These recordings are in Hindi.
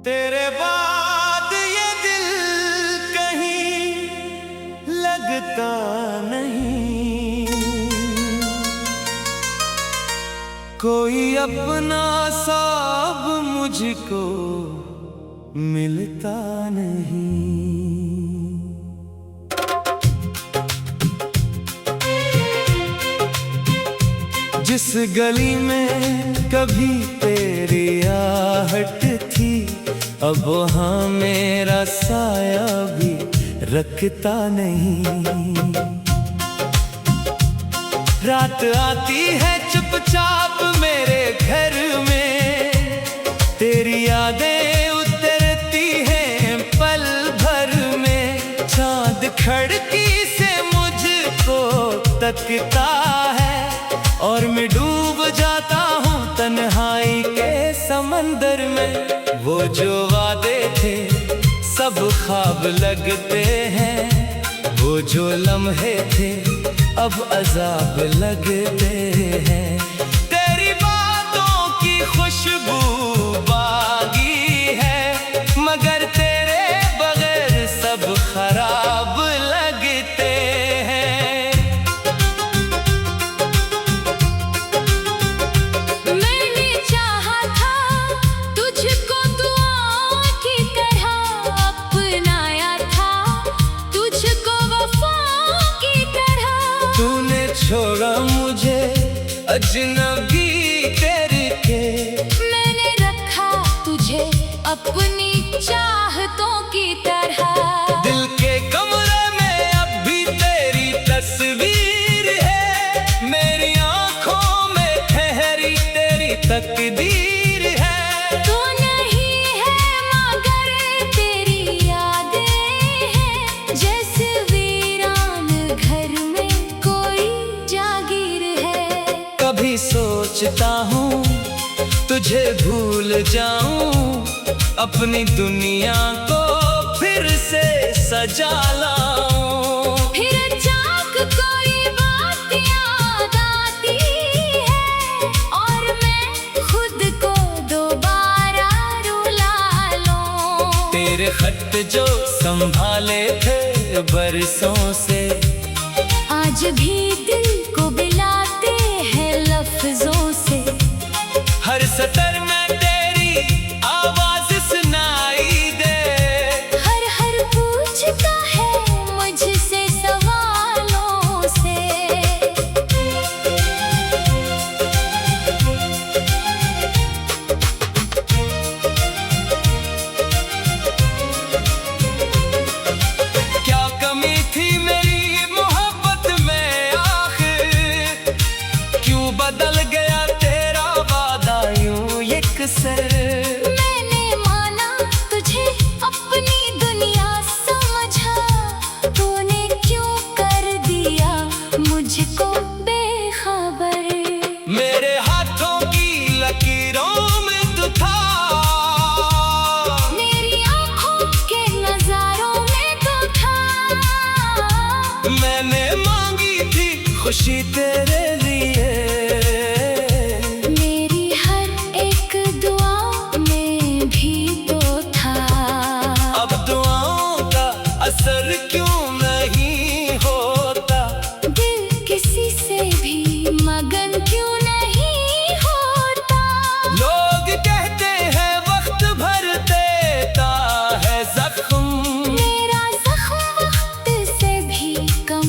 तेरे बाद ये दिल कहीं लगता नहीं, कोई अपना सा अब मुझको मिलता नहीं। जिस गली में कभी तेरी आहट थी, अब वहाँ मेरा साया भी रखता नहीं। रात आती है चुपचाप मेरे घर में, तेरी यादें उतरती हैं पल भर में। चाँद खिड़की से मुझको तकता है और मैं डूब जाता हूँ तन्हाई के समंदर में। वो जो वादे थे सब ख्वाब लगते हैं, वो जो लम्हे थे अब अजाब लगते हैं। तेरी बातों की खुशबू बागी है, मगर तेरे बगैर सब खराब लगते हैं। मैंने चाहा था तुझको दुआ की तरह अपनाया था, तुझको वफा की तरह। तूने छोड़ा मुझे अजनबी करके, मैंने रखा तुझे अपनी चाहतों की तरह। दिल के कमरे में अब भी तेरी तस्वीर है, मेरी आंखों में ठहरी तेरी तकदीर है। तू नहीं है मगर तेरी यादें हैं, जैसे वीरान घर में कोई जागीर है। कभी सोचता हूँ तुझे भूल जाऊं, अपनी दुनिया को फिर से सजा लाऊं। फिर अचानक कोई बात याद आती है और मैं खुद को दोबारा रुला लूं। तेरे खत जो संभाले थे बरसों से, आज भी दिल को बिलाते हैं लफ्जों से। हर सतर में तेरी आवाज सुनाई दे, हर पूछता है मुझसे सवालों से। क्या कमी थी मेरी मोहब्बत में आखिर, क्यों बदल गया तेरा वादा यूं यकसर। मैंने माना तुझे अपनी दुनिया समझा, तूने क्यों कर दिया मुझको बेखबर। मेरे हाथों की लकीरों में तू था, मेरी आँखों के नजारों में तो था। मैंने मांगी थी खुशी तेरे लिए, मेरी हर एक दुआ में भी तो था। अब दुआओं का असर क्यों नहीं होता, दिल किसी से भी मगन क्यों नहीं होता। लोग कहते हैं वक्त भर देता है जख्म, मेरा जख्म वक्त से भी कम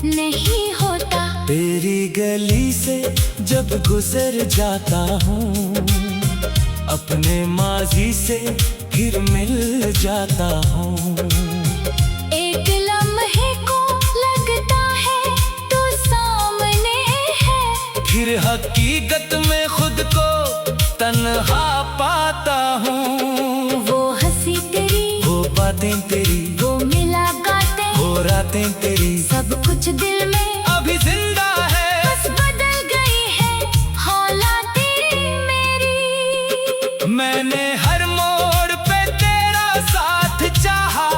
नहीं होता। तेरी गली से जब गुजर जाता हूँ, अपने माजी से फिर मिल जाता हूँ। एक लम्हे को लगता है तू सामने है, फिर हकीकत में खुद को तन्हा पाता हूँ। वो हंसी तेरी, वो बातें तेरी, वो मुलाकातें, वो रातें तेरी, सब कुछ दिल में अभी जिंदा है। बस बदल गई है हालातें मेरी। मैंने हर मोड़ पे तेरा साथ चाहा,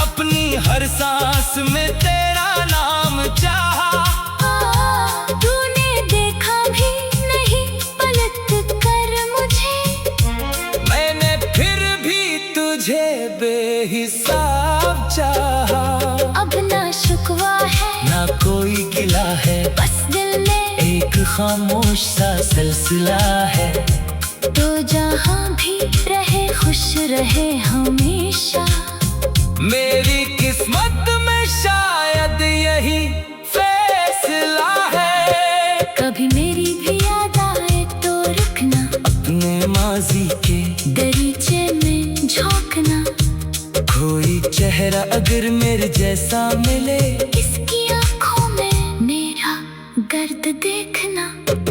अपनी हर सांस में तेरा नाम चाहा। तूने देखा भी नहीं पलट कर मुझे, मैंने बेहिसाब चाहा, अब ना शुक्वा है ना कोई गिला है, बस दिल में एक खामोश सा सिलसिला है। तो जहाँ भी रहे खुश रहे हमेशा, मेरी किस्मत में शायद यही फैसला है। कभी मेरी भी याद आए तो रुकना, अपने माजी के दरीचे में झोंकना। कोई चेहरा अगर मेरे जैसा मिले, इसकी आंखों में मेरा गर्द देखना।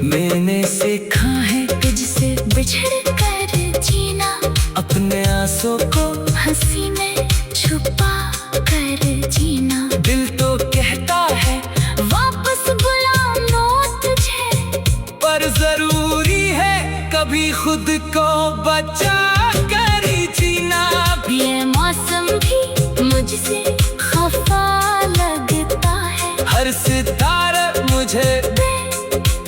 मैंने सीखा है तुझसे बिछड़ कर जीना, अपने आंसू को हंसी में छुपा कर जीना। दिल तो कहता है वापस बुला लो तुझे, पर जरूरी है कभी खुद को बचा कर ही जीना। ये मौसम भी मुझसे खफा लगता है, हर सितारा मुझे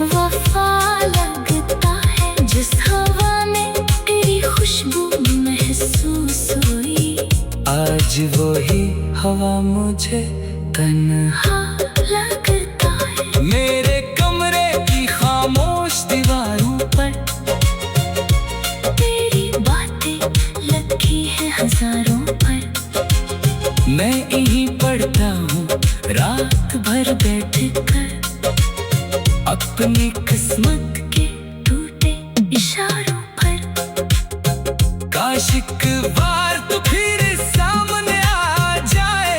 वफा लगता है। जिस हवा में तेरी खुशबू महसूस हुई, आज वही हवा मुझे तन्हा लगता है। मेरे कमरे की खामोश दीवारों पर तेरी बातें लगी है हजारों पर, मैं यहीं पढ़ता हूँ रात भर बैठ कर, अपनी किस्मत के टूटे इशारों पर। काश एक बार तो फिर सामने आ जाए,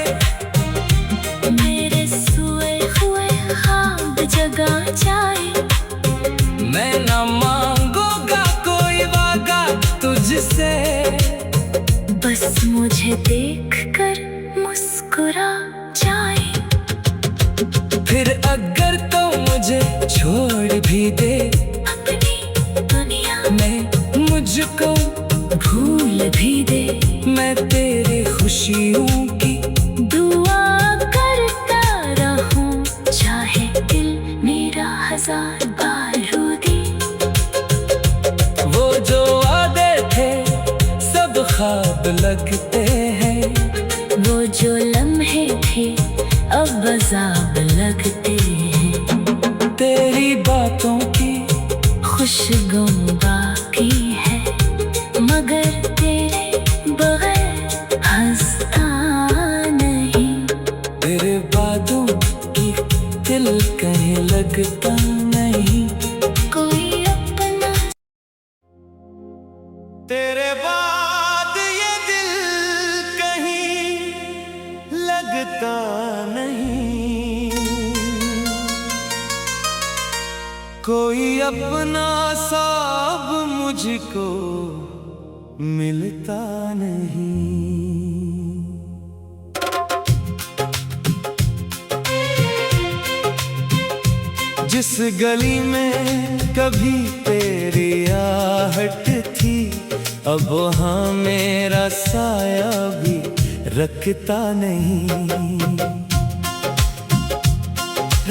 मेरे सोए हुए ख्वाब जगा जाए। मैं न मांगूंगा कोई वादा तुझसे, बस मुझे देख कर मुस्कुरा जाए। फिर अगर तो मुझे छोड़ भी दे, अपनी दुनिया मैं मुझको भूल भी दे। मैं तेरी खुशियों की दुआ करता रहूं, चाहे दिल मेरा हजार बारूदी। वो जो वादे थे सब ख्वाब लगते हैं, वो जो लम्हे थे अब अज़ाब लगते हैं। तेरी बातों की खुशगम बाकी है, मगर तेरे बगैर हंसता नहीं। तेरे बातों की दिल कहीं लगता नहीं। कोई अपना तेरे बाद ये दिल कहीं लगता नहीं। कोई अपना सा अब मुझको मिलता नहीं। जिस गली में कभी तेरी आहट थी, अब वहाँ मेरा साया भी रखता नहीं।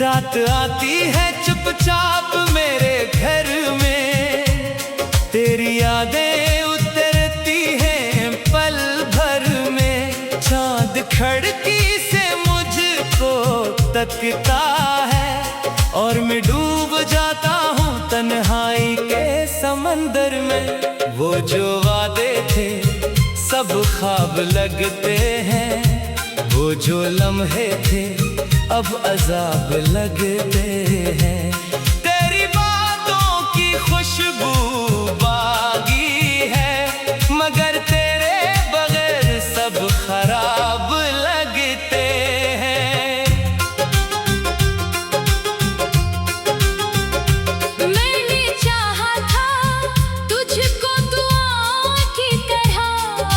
रात आती है चुपचाप मेरे घर में, तेरी यादें उतरती हैं पल भर में। चाँद खिड़की से मुझको तकता है, और मैं डूब जाता हूँ तन्हाई के समंदर में। वो जो वादे थे सब ख्वाब लगते हैं, वो जो लम्हे थे अब अज़ाब लगते हैं। तेरी बातों की खुशबू बागी है, मगर तेरे बगैर सब खराब लगते हैं। मैंने चाहा था तुझको दुआओं की तरह,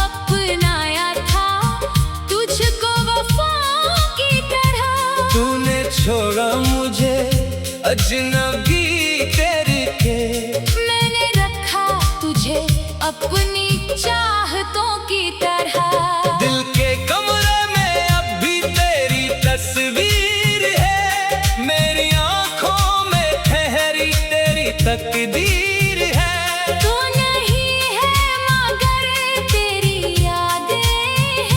अपनाया था तुझको वफाओं की तरह। तूने छोड़ा मुझे अजनबी करके, मैंने रखा तुझे अपनी चाहतों की तरह। दिल के कमरे में अब भी तेरी तस्वीर है, मेरी आंखों में ठहरी तेरी तकदीर है। तू नहीं है मगर तेरी यादें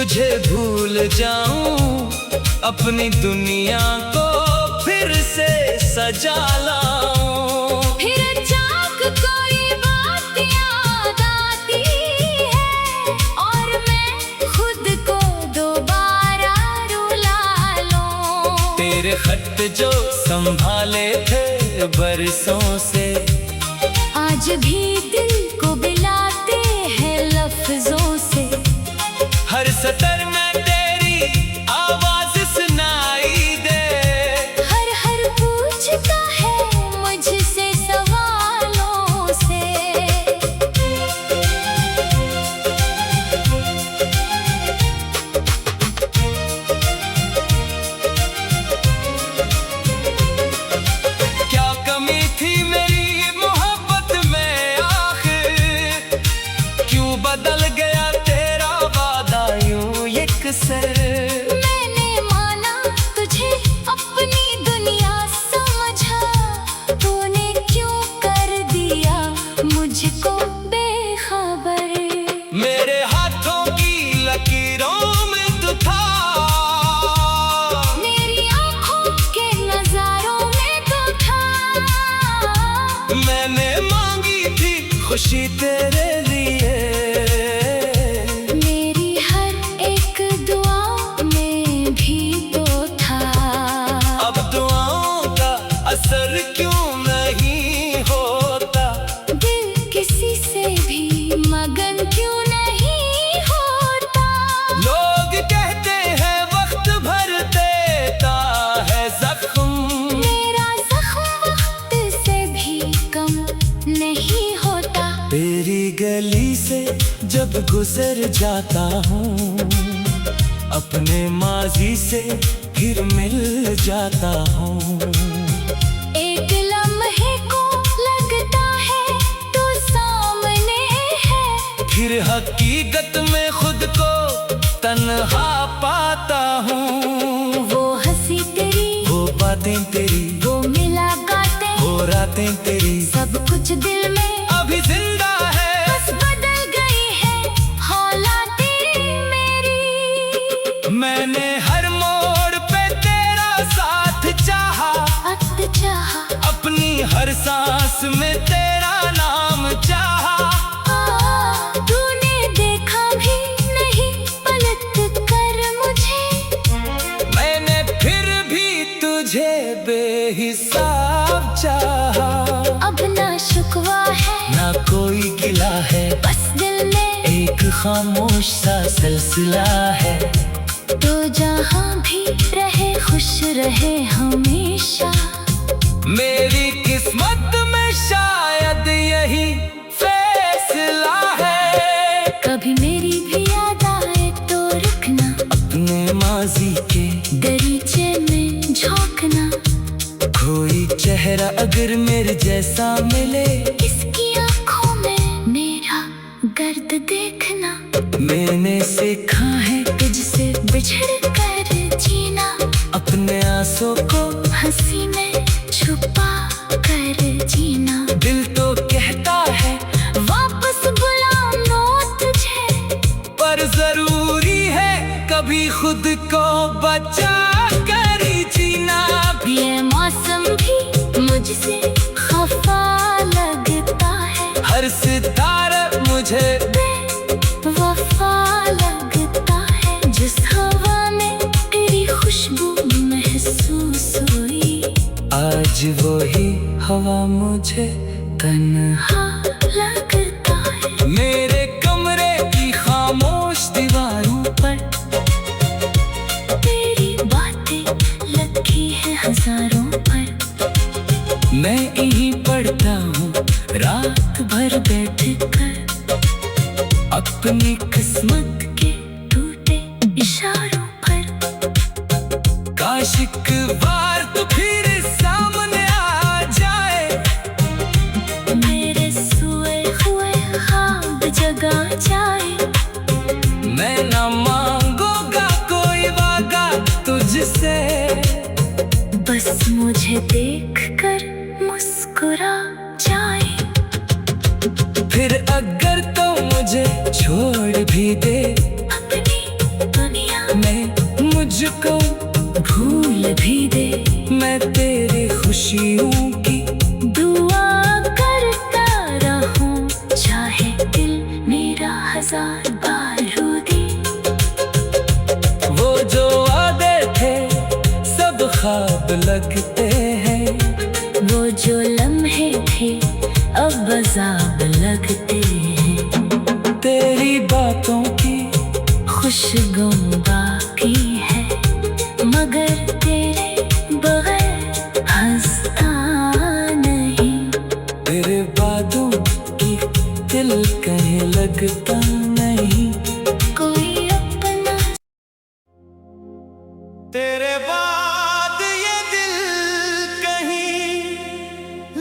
तुझे भूल जाऊं, अपनी दुनिया को फिर से सजा लाऊं। फिर अचानक कोई बात याद आती है और मैं खुद को दोबारा रुला लूं। तेरे खत जो संभाले थे बरसों से, आज भी दिल को बिलाते हैं लफ्जों से। हर सतर में तेरी आवाज सुनाई दे, हर पूछता है मुझसे सवालों से। क्या कमी थी मेरी मोहब्बत में आखिर, क्यों बदल गया तेरा वादा यूं यकसर। मैंने माना तुझे अपनी दुनिया समझा, तूने क्यों कर दिया मुझको बेखबर। मेरे हाथों की लकीरों में तू था, मेरी आंखों के नजारों में तो था। मैंने मांगी थी खुशी तेरे लिए, मेरी हर एक दुआ में भी तो था। अब दुआओं का असर क्यों नहीं होता, दिल किसी से भी मगन क्यों नहीं होता। लोग कहते हैं वक्त भर देता है जख्म, मेरा जख्म वक्त से भी कम नहीं होता। तेरी गली से जब गुजर जाता हूँ, अपने माजी से फिर मिल जाता हूँ। एक लम्हे को लगता है तू सामने है, फिर हकीकत में खुद को तन्हा पाता हूँ। वो हंसी तेरी, वो बातें तेरी, वो मुलाकातें, वो रातें तेरी, सब कुछ दिल में अभी जिंदा है। बस बदल गई है हालातें मेरी। मैंने हर मोड़ पे तेरा साथ चाहा, वक्त चाहा, अपनी हर सांस में तेरा नाम चाहा। तूने देखा भी नहीं पलट कर मुझे, मैंने फिर भी तुझे बेहिसाब चाहा। अब ना शुक्वा है ना कोई गिला है, बस दिल में एक खामोश सा सिलसिला है। तो जहाँ भी रहे खुश रहे हमेशा। मेरी किस्मत में शायद यही फैसला है, कभी मेरी भी याद आए तो रुकना, अपने माजी के दरीचे में झोंकना। कोई चेहरा अगर मेरे जैसा मिले, इसकी आंखों में मेरा गर्द देखना। मैंने सीखा है तुझसे बिछड़ कर जीना, अपने आंसू को हंसी में छुपा कर जीना। दिल तो कहता है वापस बुला लो तुझे, पर जरूरी है कभी खुद को बचा कर ही जीना। ये मौसम भी मुझसे खफा लगता है, हर सितारा मुझे वफा लगता है। जिस हवा में तेरी खुशबू महसूस हुई, आज वही हवा मुझे तन्हा लगता है। मेरे कमरे की खामोश दीवारों पर तेरी बातें लगी है हजारों पर। मैं यहीं पढ़ता हूँ रात भर बैठ कर, अपनी किस्मत के टूटे इशारों पर। काश एक बार तो फिर सामने आ जाए, मेरे सोए हुए ख्वाब जगा जाए। मैं न मांगूंगा कोई वादा तुझसे, बस मुझे देखकर मुस्कुरा जाए। फिर अगर तो मुझे छोड़ भी दे, अपनी मुझको भूल भी दे। मैं तेरी खुशियों की दुआ करता रहूं, चाहे दिल मेरा 1000 बार रो दे। वो जो वादे थे सब ख्वाब लगते हैं, वो जो लम्हे थे अब अज़ाब लगते हैं। तेरी बातों की खुशगम बाकी है, मगर तेरे बगैर हंसता नहीं। तेरे वादों की दिल कहीं लगता नहीं। कोई अपना तेरे बाद ये दिल कहीं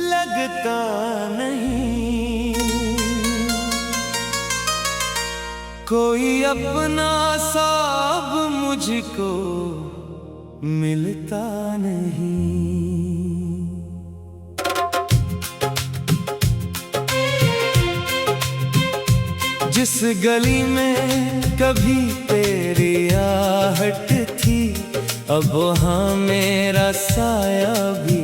लगता नहीं। कोई अपना सा अब मुझको मिलता नहीं। जिस गली में कभी तेरी आहट थी, अब वहाँ मेरा साया भी